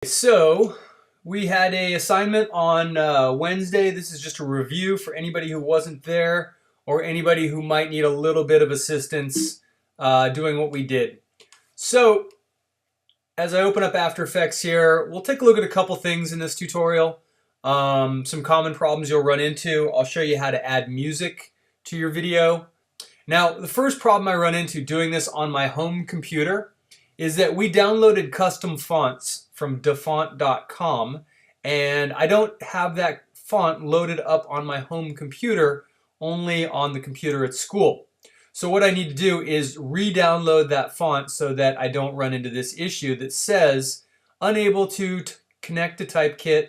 So we had a assignment on Wednesday. This is just a review for anybody who wasn't there or anybody who might need a little bit of assistance doing what we did. So as I open up After Effects here, we'll take a look at a couple things in this tutorial. Some common problems you'll run into. I'll show you how to add music to your video. Now, the first problem I run into doing this on my home computer is that we downloaded custom fonts from dafont.com, and I don't have that font loaded up on my home computer, only on the computer at school. So what I need to do is re-download that font so that I don't run into this issue that says unable to connect to Typekit,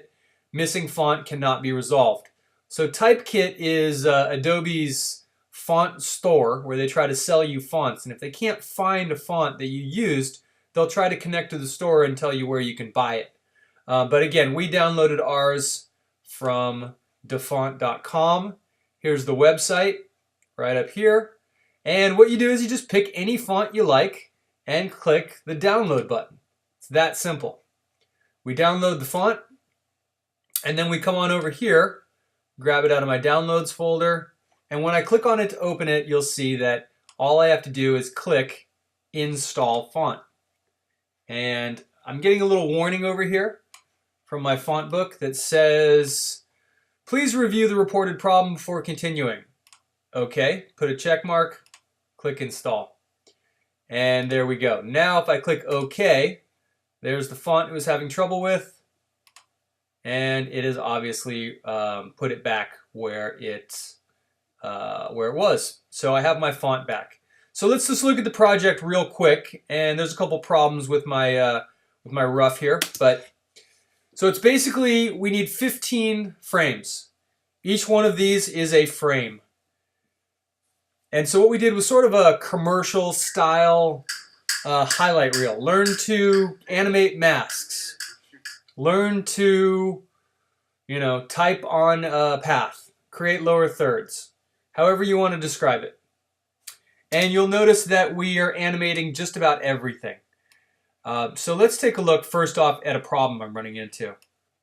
missing font cannot be resolved. So Typekit is Adobe's font store where they try to sell you fonts, and if they can't find a font that you used, they'll try to connect to the store and tell you where you can buy it. But again, we downloaded ours from dafont.com. Here's the website right up here. And what you do is you just pick any font you like and click the download button. It's that simple. We download the font, and then we come on over here, grab it out of my downloads folder, and when I click on it to open it, you'll see that all I have to do is click install font. And I'm getting a little warning over here from my font book that says, please review the reported problem before continuing. Okay, put a check mark, click install. And there we go. Now if I click OK, there's the font it was having trouble with, and it has obviously put it back where it was. So I have my font back. So let's just look at the project real quick, and there's a couple problems with my rough here, but so it's basically we need 15 frames. Each one of these is a frame. And so what we did was sort of a commercial style highlight reel. Learn to animate masks. Learn to, type on a path. Create lower thirds. However you want to describe it. And you'll notice that we are animating just about everything. So let's take a look first off at a problem I'm running into.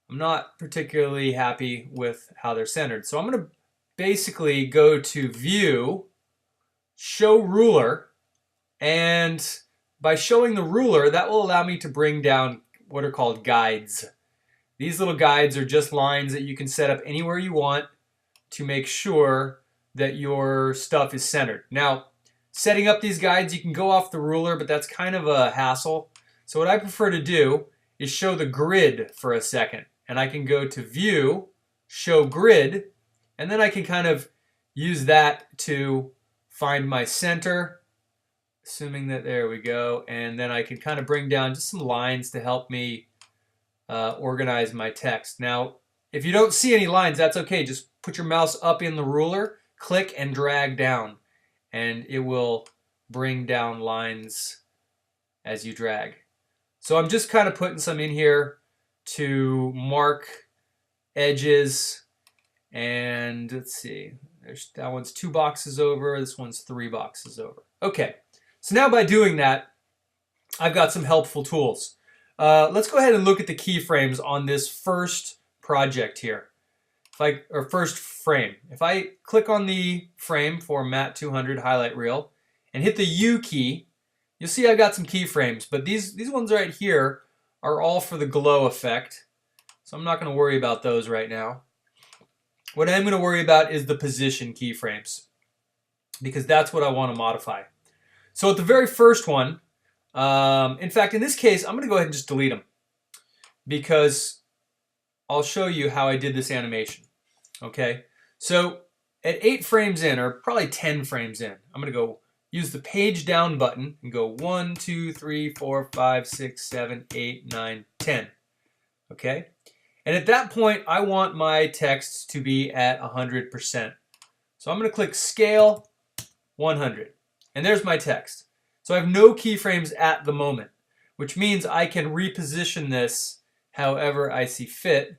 I'm not particularly happy with how they're centered. So I'm going to basically go to View, Show Ruler, and by showing the ruler, that will allow me to bring down what are called guides. These little guides are just lines that you can set up anywhere you want to make sure that your stuff is centered. Now, setting up these guides, you can go off the ruler, but that's kind of a hassle. So what I prefer to do is show the grid for a second. And I can go to View, Show Grid, and then I can kind of use that to find my center, assuming that there we go. And then I can kind of bring down just some lines to help me organize my text. Now, if you don't see any lines, that's okay. Just put your mouse up in the ruler, click and drag down, and it will bring down lines as you drag. So I'm just kind of putting some in here to mark edges, and let's see, that one's 2 boxes over, this one's 3 boxes over. Okay, so now by doing that, I've got some helpful tools. Let's go ahead and look at the keyframes on this first project here. First frame. If I click on the frame for Mat 200 highlight reel and hit the U key, you'll see I got some keyframes, but these ones right here are all for the glow effect, so I'm not going to worry about those right now. What I'm going to worry about is the position keyframes, because that's what I want to modify. So at the very first one, in fact, in this case, I'm going to go ahead and just delete them, because I'll show you how I did this animation. Okay, so at 8 frames in, or probably 10 frames in, I'm going to go use the page down button and go 1, 2, 3, 4, 5, 6, 7, 8, 9, 10. Okay, and at that point, I want my text to be at 100%. So I'm going to click Scale 100, and there's my text. So I have no keyframes at the moment, which means I can reposition this however I see fit.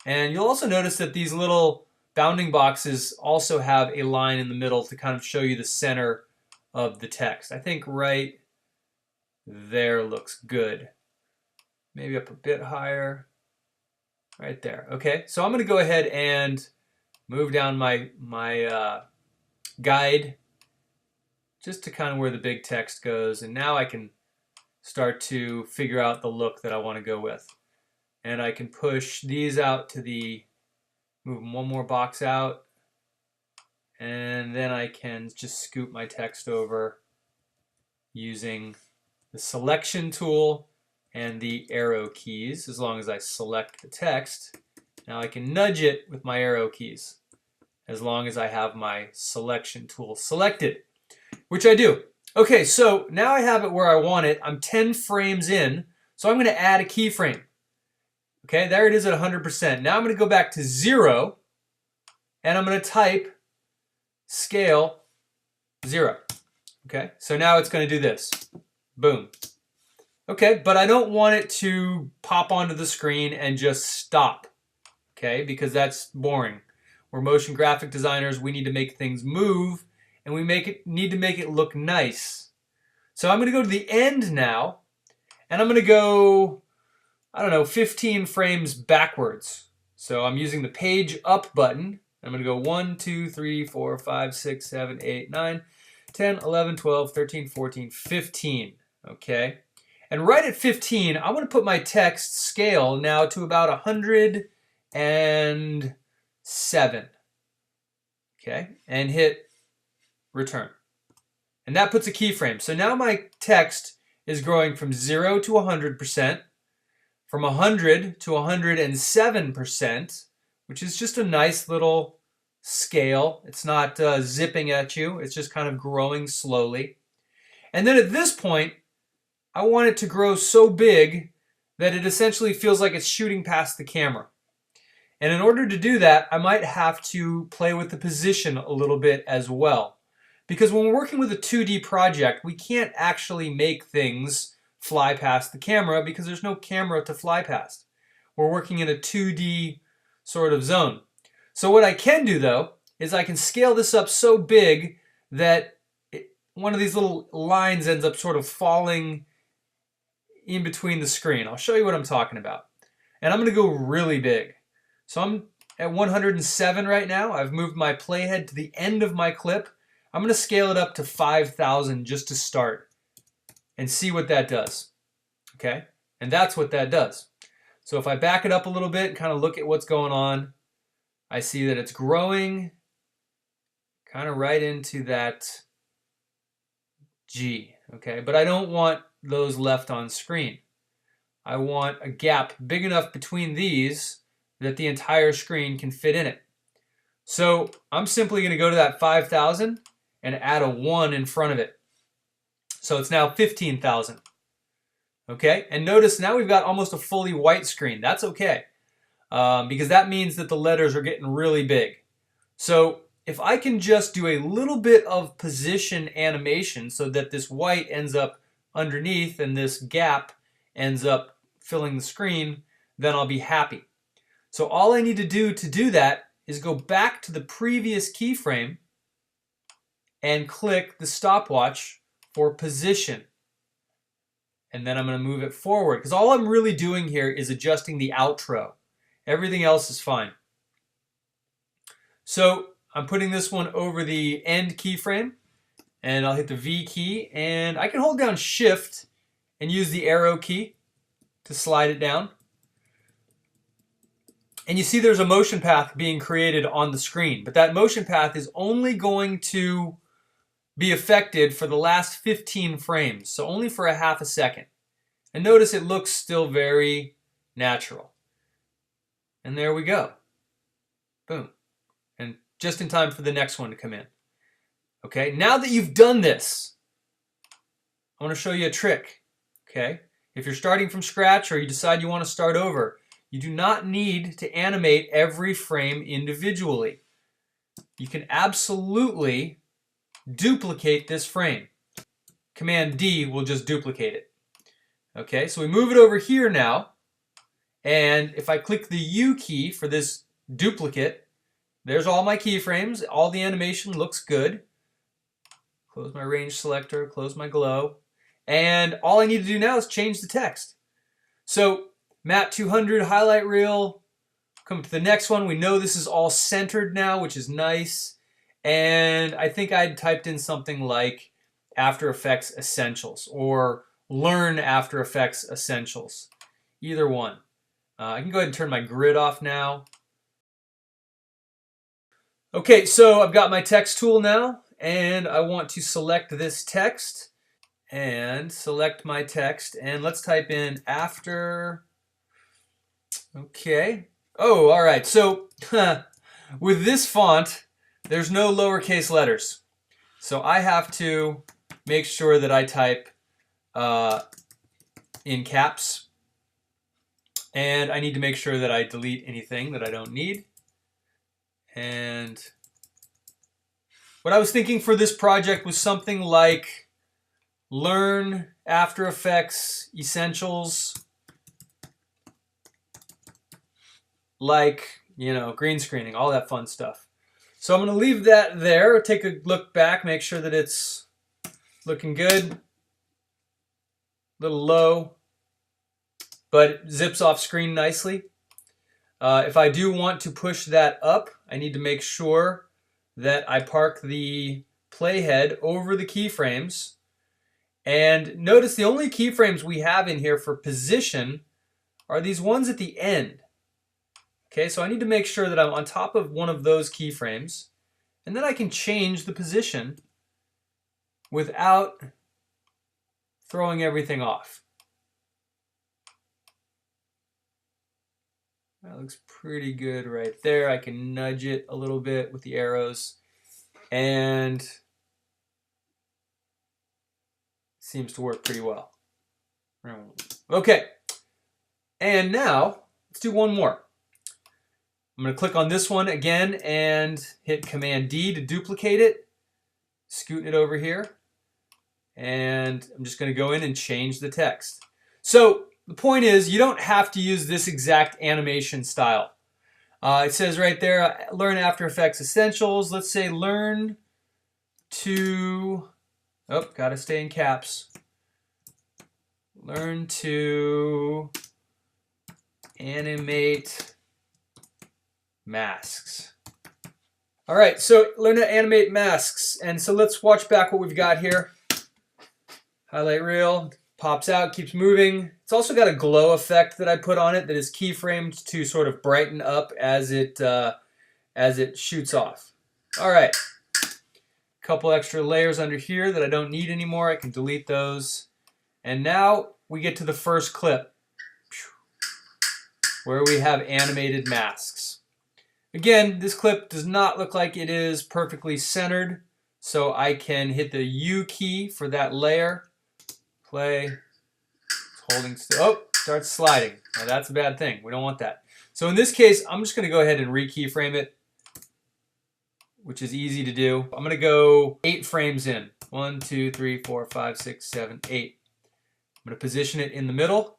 And you'll also notice that these little bounding boxes also have a line in the middle to kind of show you the center of the text. I think right there looks good. maybe up a bit higher, right there. Okay, so I'm going to go ahead and move down my guide just to kind of where the big text goes, and now I can start to figure out the look that I want to go with. And I can push these out to the, move them one more box out, and then I can just scoop my text over using the selection tool and the arrow keys. As long as I select the text, now I can nudge it with my arrow keys as long as I have my selection tool selected, which I do. Okay, so now I have it where I want it. I'm 10 frames in, so I'm going to add a keyframe. Okay, there it is at 100%. Now I'm going to go back to 0, and I'm going to type scale 0. Okay, so now it's going to do this. Boom. Okay, but I don't want it to pop onto the screen and just stop. Okay, because that's boring. We're motion graphic designers. We need to make things move, and we need to make it look nice. So I'm going to go to the end now, and I'm going to go, I don't know, 15 frames backwards. So I'm using the page up button. I'm going to go 1, 2, 3, 4, 5, 6, 7, 8, 9, 10, 11, 12, 13, 14, 15. Okay. And right at 15, I want to put my text scale now to about 107. Okay. And hit return. And that puts a keyframe. So now my text is growing from 0 to 100%, from 100 to 107%, which is just a nice little scale. It's not zipping at you. It's just kind of growing slowly. And then at this point, I want it to grow so big that it essentially feels like it's shooting past the camera. And in order to do that, I might have to play with the position a little bit as well. Because when we're working with a 2D project, we can't actually make things fly past the camera because there's no camera to fly past. We're working in a 2D sort of zone. So what I can do though, is I can scale this up so big that one of these little lines ends up sort of falling in between the screen. I'll show you what I'm talking about. And I'm going to go really big. So I'm at 107 right now. I've moved my playhead to the end of my clip. I'm going to scale it up to 5,000 just to start and see what that does. Okay? And that's what that does. So if I back it up a little bit and kind of look at what's going on, I see that it's growing kind of right into that G. Okay? But I don't want those left on screen. I want a gap big enough between these that the entire screen can fit in it. So I'm simply going to go to that 5,000 and add a 1 in front of it. So it's now 15,000. Okay, and notice now we've got almost a fully white screen. That's okay, because that means that the letters are getting really big. So if I can just do a little bit of position animation so that this white ends up underneath and this gap ends up filling the screen, then I'll be happy. So all I need to do that is go back to the previous keyframe and click the stopwatch for position. And then I'm going to move it forward because all I'm really doing here is adjusting the outro. Everything else is fine. So I'm putting this one over the end keyframe, and I'll hit the V key, and I can hold down Shift and use the arrow key to slide it down. And you see there's a motion path being created on the screen, but that motion path is only going to be affected for the last 15 frames, so only for a half a second. And notice it looks still very natural. And there we go. Boom. And just in time for the next one to come in. Okay, now that you've done this, I want to show you a trick. Okay, if you're starting from scratch or you decide you want to start over, you do not need to animate every frame individually. You can absolutely duplicate this frame. Command D will just duplicate it. Okay, so we move it over here now, and if I click the U key for this duplicate, there's all my keyframes. All the animation looks good. Close my range selector, close my glow, and all I need to do now is change the text. So Map 200 highlight reel. Come to the next one. We know this is all centered now, which is nice. And I think I'd typed in something like After Effects Essentials or Learn After Effects Essentials. Either one. I can go ahead and turn my grid off now. Okay, so I've got my text tool now, and I want to select this text and select my text, and let's type in after. Okay. Oh, all right. So with this font, there's no lowercase letters. So I have to make sure that I type in caps, and I need to make sure that I delete anything that I don't need. And what I was thinking for this project was something like Learn After Effects Essentials, like, you know, green screening, all that fun stuff. So I'm going to leave that there, take a look back, make sure that it's looking good. A little low, but it zips off screen nicely. If I do want to push that up, I need to make sure that I park the playhead over the keyframes. And notice the only keyframes we have in here for position are these ones at the end. Okay, so I need to make sure that I'm on top of one of those keyframes, and then I can change the position without throwing everything off. That looks pretty good right there. I can nudge it a little bit with the arrows, and it seems to work pretty well. Okay, and now let's do one more. I'm going to click on this one again and hit Command D to duplicate it, scooting it over here, and I'm just going to go in and change the text. So the point is, you don't have to use this exact animation style. It says right there, Learn After Effects Essentials. Let's say learn to, oh, gotta stay in caps. Learn to animate masks. All right, so learn to animate masks. And so let's watch back what we've got here. Highlight reel, pops out, keeps moving. It's also got a glow effect that I put on it that is keyframed to sort of brighten up as it shoots off. All right, a couple extra layers under here that I don't need anymore. I can delete those. And now we get to the first clip where we have animated masks. Again, this clip does not look like it is perfectly centered, so I can hit the U key for that layer. Play. It's holding still. Oh, starts sliding. Now that's a bad thing. We don't want that. So in this case, I'm just going to go ahead and re-keyframe it, which is easy to do. I'm going to go 8 frames in. 1, 2, 3, 4, 5, 6, 7, 8. I'm going to position it in the middle.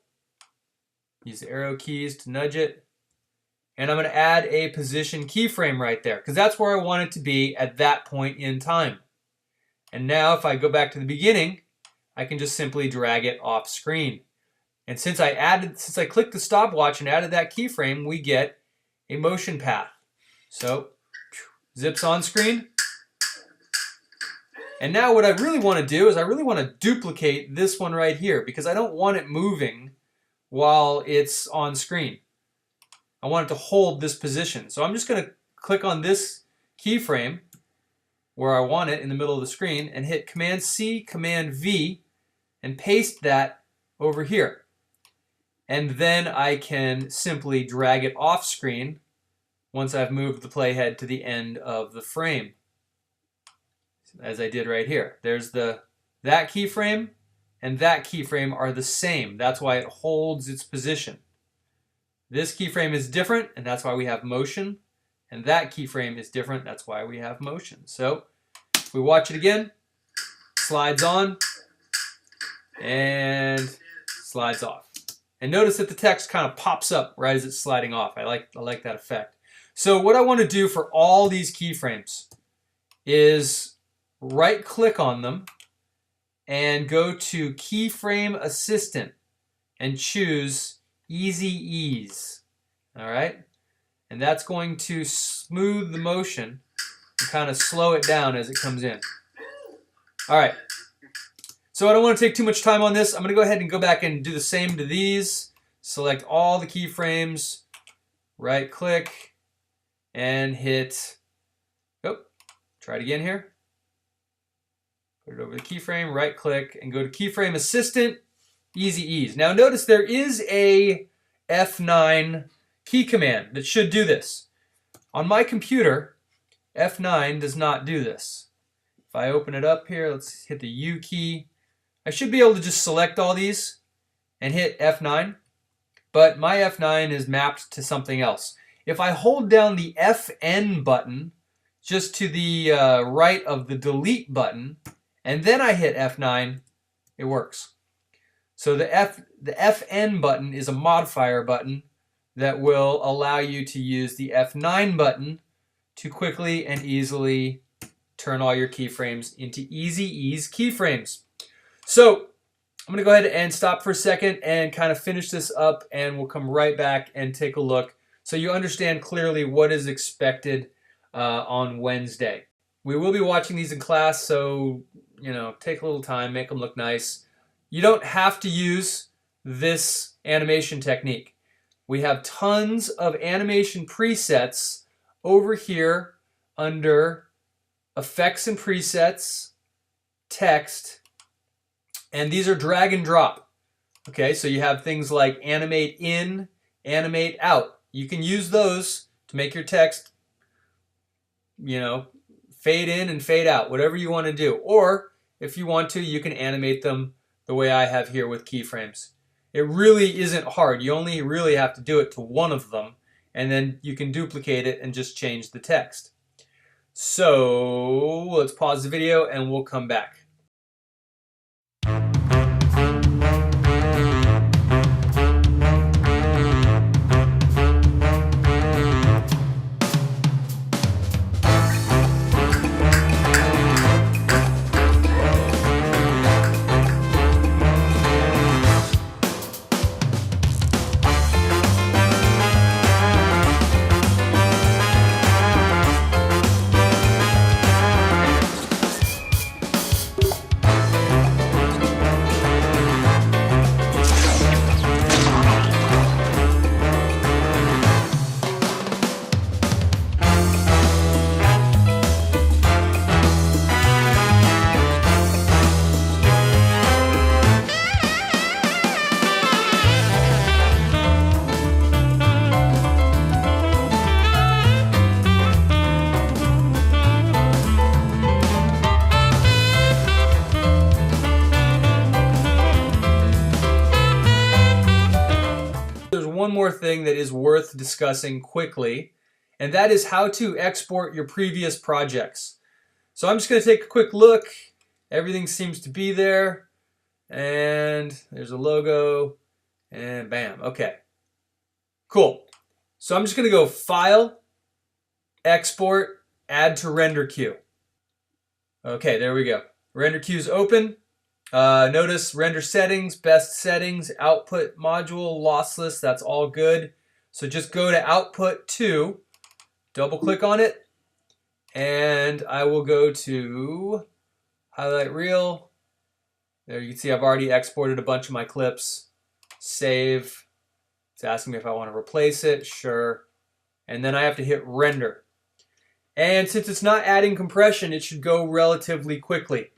Use the arrow keys to nudge it. And I'm going to add a position keyframe right there, because that's where I want it to be at that point in time. And now if I go back to the beginning, I can just simply drag it off screen. And since I clicked the stopwatch and added that keyframe, we get a motion path. So zips on screen. And now what I really want to do is I really want to duplicate this one right here, because I don't want it moving while it's on screen. I want it to hold this position. So I'm just going to click on this keyframe where I want it in the middle of the screen and hit Command C, Command V, and paste that over here. And then I can simply drag it off screen once I've moved the playhead to the end of the frame, as I did right here. There's that keyframe and that keyframe are the same. That's why it holds its position. This keyframe is different, and that's why we have motion. And that keyframe is different, that's why we have motion. So if we watch it again, slides on and slides off. And notice that the text kind of pops up right as it's sliding off. I like that effect. So what I want to do for all these keyframes is right-click on them and go to Keyframe Assistant and choose Easy ease. All right? And that's going to smooth the motion and kind of slow it down as it comes in. All right. So I don't want to take too much time on this. I'm going to go ahead and go back and do the same to these. Select all the keyframes, right click, and hit, try it again here. Put it over the keyframe, right click, and go to keyframe assistant, easy ease. Now notice there is a F9 key command that should do this. On my computer, F9 does not do this. If I open it up here, let's hit the U key. I should be able to just select all these and hit F9, but my F9 is mapped to something else. If I hold down the FN button just to the right of the delete button, and then I hit F9, it works. So the FN button is a modifier button that will allow you to use the F9 button to quickly and easily turn all your keyframes into easy ease keyframes. So I'm going to go ahead and stop for a second and kind of finish this up, and we'll come right back and take a look so you understand clearly what is expected on Wednesday. We will be watching these in class, so take a little time, make them look nice. You don't have to use this animation technique. We have tons of animation presets over here under Effects and Presets, Text, and these are drag and drop. Okay, so you have things like animate in, animate out. You can use those to make your text, fade in and fade out, whatever you want to do. Or if you want to, you can animate them the way I have here with keyframes. It really isn't hard. You only really have to do it to one of them, and then you can duplicate it and just change the text. So let's pause the video and we'll come back. One more thing that is worth discussing quickly, and that is how to export your previous projects. So I'm just going to take a quick look. Everything seems to be there, and there's a logo, and bam. Okay, cool. So I'm just going to go File, Export, Add to Render Queue. Okay, there we go. Render queue is open. Notice render settings, best settings, output module, lossless, that's all good. So just go to output 2, double click on it, and I will go to highlight reel. There you can see I've already exported a bunch of my clips. Save. It's asking me if I want to replace it. Sure. And then I have to hit render. And since it's not adding compression, it should go relatively quickly.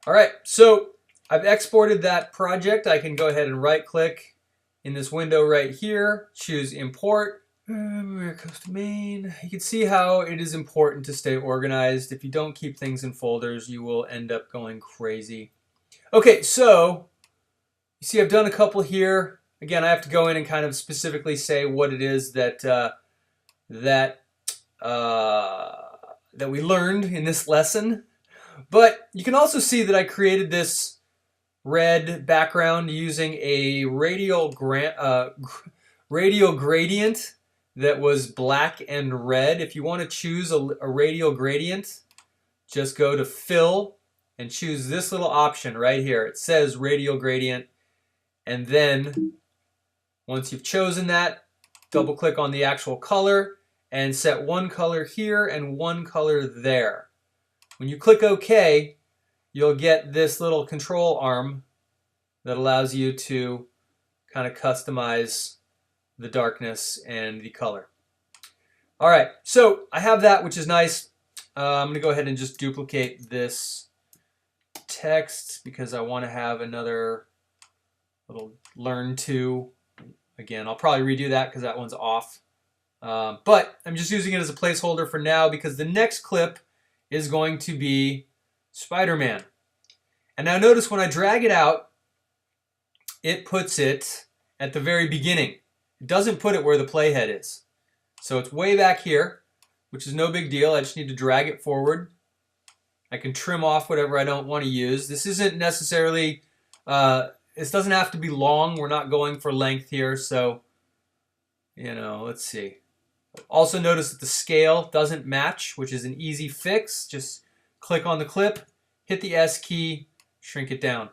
All right, so I've exported that project. I can go ahead and right click in this window right here, choose import, custom main. You can see how it is important to stay organized. If you don't keep things in folders, you will end up going crazy. Okay, so you see I've done a couple here. Again, I have to go in and kind of specifically say what it is that that we learned in this lesson. But you can also see that I created this red background using a radial gradient that was black and red. If you want to choose a radial gradient, just go to Fill and choose this little option right here. It says radial gradient, and then Once you've chosen that, double click on the actual color and set one color here and one color there. When you click OK, you'll get this little control arm that allows you to kind of customize the darkness and the color. All right, so I have that, which is nice. I'm going to go ahead and just duplicate this text because I want to have another little learn to. Again, I'll probably redo that because that one's off. But I'm just using it as a placeholder for now because the next clip is going to be Spider-Man. And now notice when I drag it out, it puts it at the very beginning. It doesn't put it where the playhead is. So it's way back here, which is no big deal. I just need to drag it forward. I can trim off whatever I don't want to use. This isn't necessarily, this doesn't have to be long. We're not going for length here. So, let's see. Also notice that the scale doesn't match, which is an easy fix. Just click on the clip, hit the S key, shrink it down.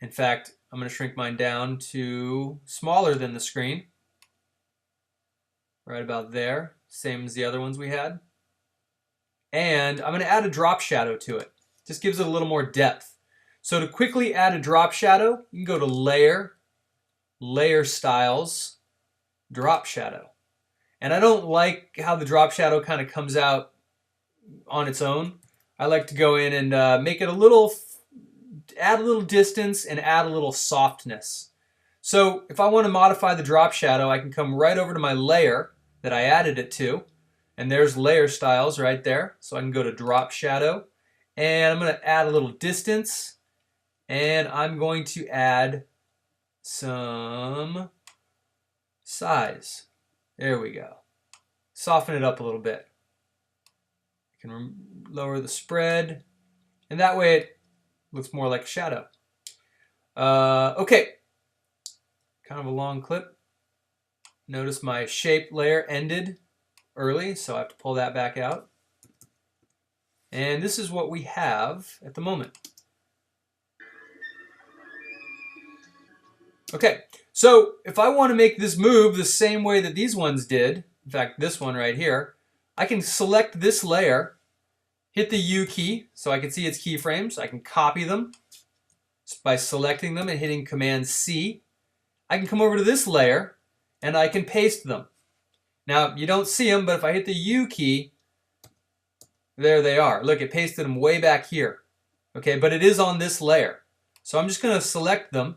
In fact, I'm going to shrink mine down to smaller than the screen. Right about there, same as the other ones we had. And I'm going to add a drop shadow to it. Just gives it a little more depth. So to quickly add a drop shadow, you can go to Layer, Layer Styles, Drop Shadow. And I don't like how the drop shadow kind of comes out on its own. I like to go in and make it add a little distance and add a little softness. So if I want to modify the drop shadow, I can come right over to my layer that I added it to, and there's layer styles right there. So I can go to drop shadow, and I'm going to add a little distance, and I'm going to add some size. There we go. Soften it up a little bit. I can lower the spread, and that way it looks more like a shadow. Okay. Kind of a long clip. Notice my shape layer ended early, so I have to pull that back out. And this is what we have at the moment. Okay, so if I want to make this move the same way that these ones did, in fact, this one right here, I can select this layer, hit the U key so I can see its keyframes. I can copy them by selecting them and hitting Command C. I can come over to this layer and I can paste them. Now, you don't see them, but if I hit the U key, there they are. Look, it pasted them way back here. Okay, but it is on this layer. So I'm just going to select them,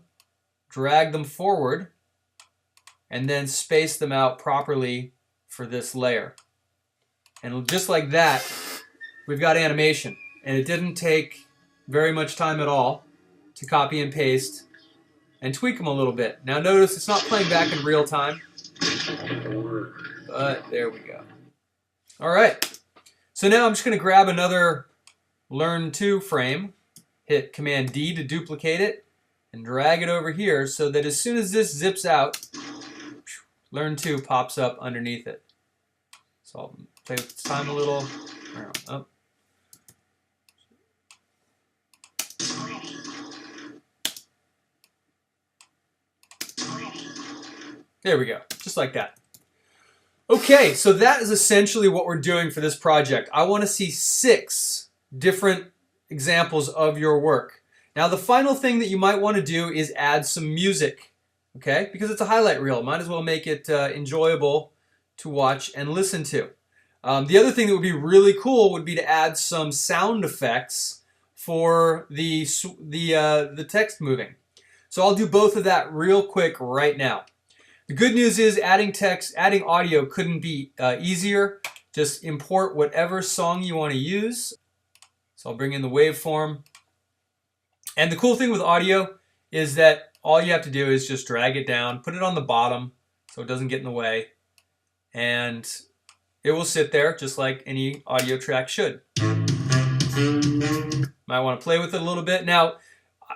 drag them forward, and then space them out properly for this layer. And just like that, we've got animation. And it didn't take very much time at all to copy and paste and tweak them a little bit. Now notice it's not playing back in real time, but there we go. All right, so now I'm just going to grab another Learn To frame, hit Command D to duplicate it, and drag it over here so that as soon as this zips out, Learn To pops up underneath it. So I'll play with time a little. Oh. There we go, just like that. Okay, so that is essentially what we're doing for this project. I want to see 6 different examples of your work. Now the final thing that you might want to do is add some music, okay? Because it's a highlight reel, might as well make it enjoyable to watch and listen to. The other thing that would be really cool would be to add some sound effects for the text moving. So I'll do both of that real quick right now. The good news is adding audio couldn't be easier. Just import whatever song you want to use. So I'll bring in the waveform. And the cool thing with audio is that all you have to do is just drag it down, put it on the bottom so it doesn't get in the way, and it will sit there just like any audio track should. Might want to play with it a little bit. Now,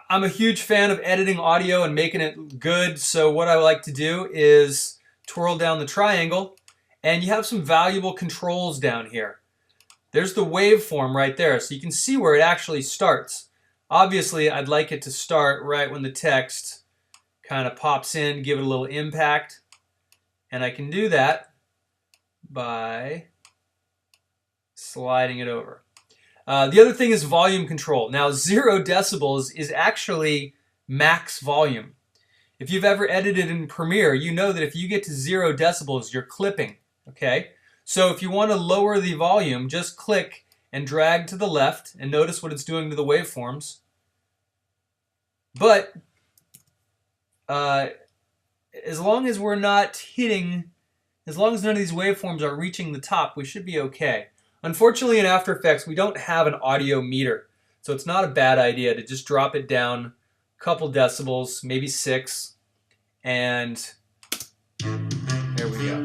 I'm a huge fan of editing audio and making it good, so what I like to do is twirl down the triangle, and you have some valuable controls down here. There's the waveform right there, so you can see where it actually starts. Obviously, I'd like it to start right when the text kind of pops in, give it a little impact. And I can do that by sliding it over. The other thing is volume control. Now 0 decibels is actually max volume. If you've ever edited in Premiere, you know that if you get to 0 decibels, you're clipping. Okay? So if you want to lower the volume, just click and drag to the left and notice what it's doing to the waveforms. But as long as we're not hitting, as long as none of these waveforms are reaching the top, we should be okay. Unfortunately, in After Effects, we don't have an audio meter, so it's not a bad idea to just drop it down a couple decibels, maybe 6, and there we go.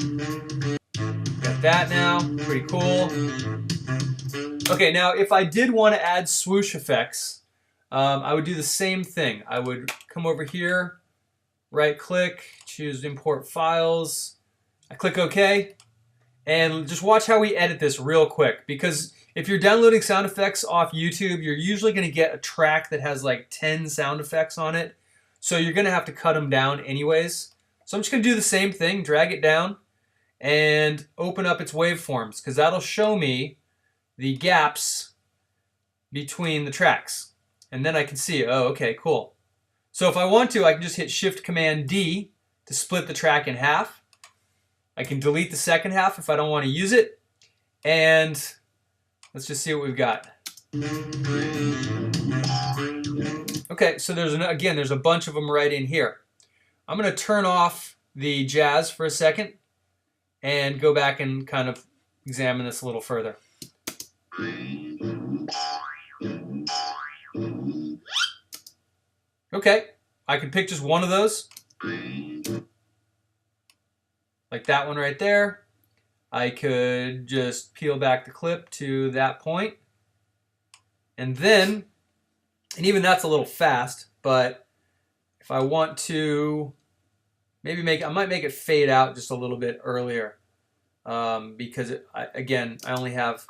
Got that now, pretty cool. Okay, now if I did want to add swoosh effects, I would do the same thing. I would come over here, right-click, choose Import Files. I click OK, and just watch how we edit this real quick, because if you're downloading sound effects off YouTube, you're usually going to get a track that has like 10 sound effects on it, so you're going to have to cut them down anyways. So I'm just going to do the same thing, drag it down, and open up its waveforms, because that'll show me the gaps between the tracks. And then I can see, oh, okay, cool. So if I want to, I can just hit Shift-Command-D to split the track in half. I can delete the second half if I don't want to use it. And let's just see what we've got. Okay, so there's a bunch of them right in here. I'm going to turn off the jazz for a second and go back and kind of examine this a little further. Okay, I can pick just one of those, like that one right there. I could just peel back the clip to that point, and then, and even that's a little fast, but if I want to maybe I might make it fade out just a little bit earlier, because again, I only have,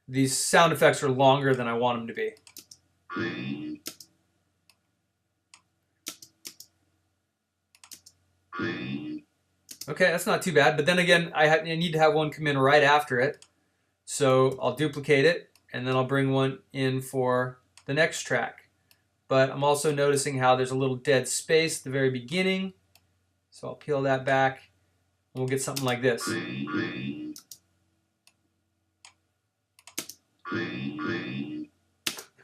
these sound effects are longer than I want them to be. Okay, that's not too bad, but then again, I need to have one come in right after it. So I'll duplicate it, and then I'll bring one in for the next track. But I'm also noticing how there's a little dead space at the very beginning. So I'll peel that back, and we'll get something like this.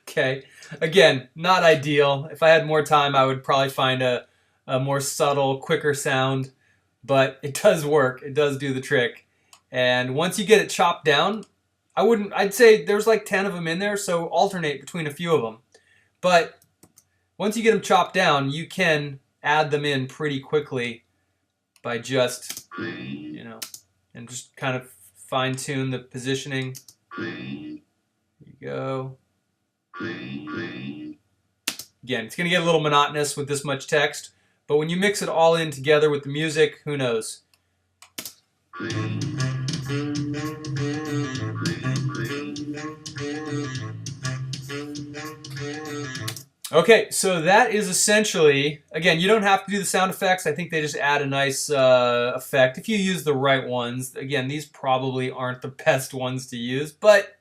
Okay, again, not ideal. If I had more time, I would probably find a more subtle, quicker sound, but it does work. It does do the trick. And once you get it chopped down, I'd say there's like 10 of them in there, so alternate between a few of them. But once you get them chopped down, you can add them in pretty quickly by just, you know, and just kind of fine tune the positioning. There you go. Again, it's going to get a little monotonous with this much text, but when you mix it all in together with the music, who knows? Okay, so that is essentially, again, you don't have to do the sound effects. I think they just add a nice effect if you use the right ones. Again, these probably aren't the best ones to use, but,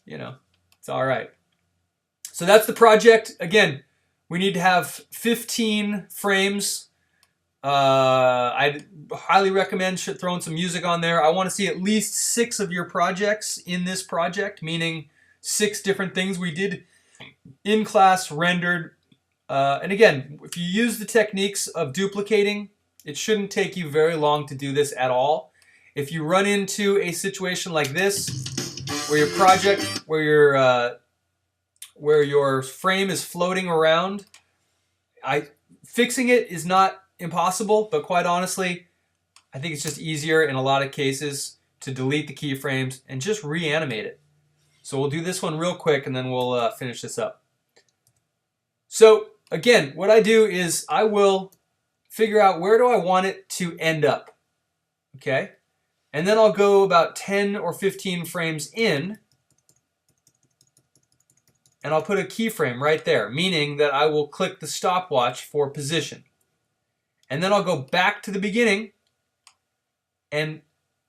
you know, it's all right. So that's the project. Again, we need to have 15 frames. I'd highly recommend throwing some music on there. I want to see at least 6 of your projects in this project, meaning 6 different things we did in class, rendered. And again, if you use the techniques of duplicating, it shouldn't take you very long to do this at all. If you run into a situation like this, where your project, where your frame is floating around, fixing it is not impossible, but quite honestly, I think it's just easier in a lot of cases to delete the keyframes and just reanimate it. So we'll do this one real quick and then we'll finish this up. So again, what I do is I will figure out where do I want it to end up, okay? And then I'll go about 10 or 15 frames in, and I'll put a keyframe right there, meaning that I will click the stopwatch for position. And then I'll go back to the beginning and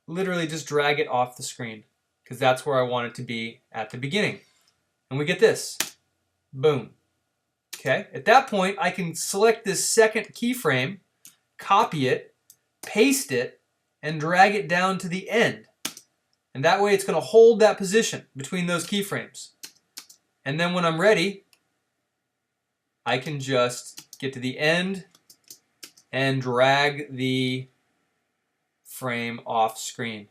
literally just drag it off the screen because that's where I want it to be at the beginning. And we get this. Boom. Okay, at that point I can select this second keyframe, copy it, paste it, and drag it down to the end. And that way it's going to hold that position between those keyframes. And then when I'm ready, I can just get to the end and drag the frame off screen.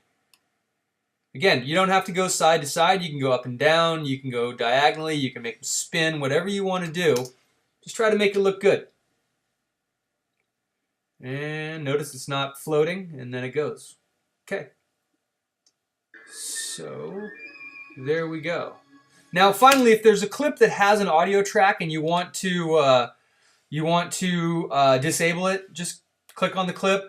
Again, you don't have to go side to side. You can go up and down. You can go diagonally. You can make them spin. Whatever you want to do. Just try to make it look good. And notice it's not floating, and then it goes. Okay. So there we go. Now, finally, if there's a clip that has an audio track and you want to disable it, just click on the clip,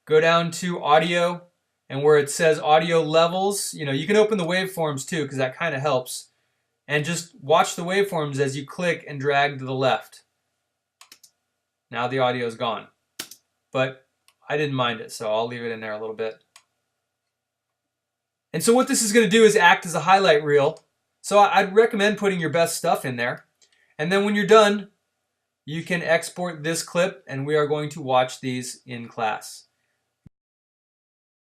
go down to audio, and where it says audio levels, you can open the waveforms too, because that kind of helps. And just watch the waveforms as you click and drag to the left. Now the audio is gone. But I didn't mind it, so I'll leave it in there a little bit. And so what this is going to do is act as a highlight reel. So I'd recommend putting your best stuff in there. And then when you're done, you can export this clip, and we are going to watch these in class.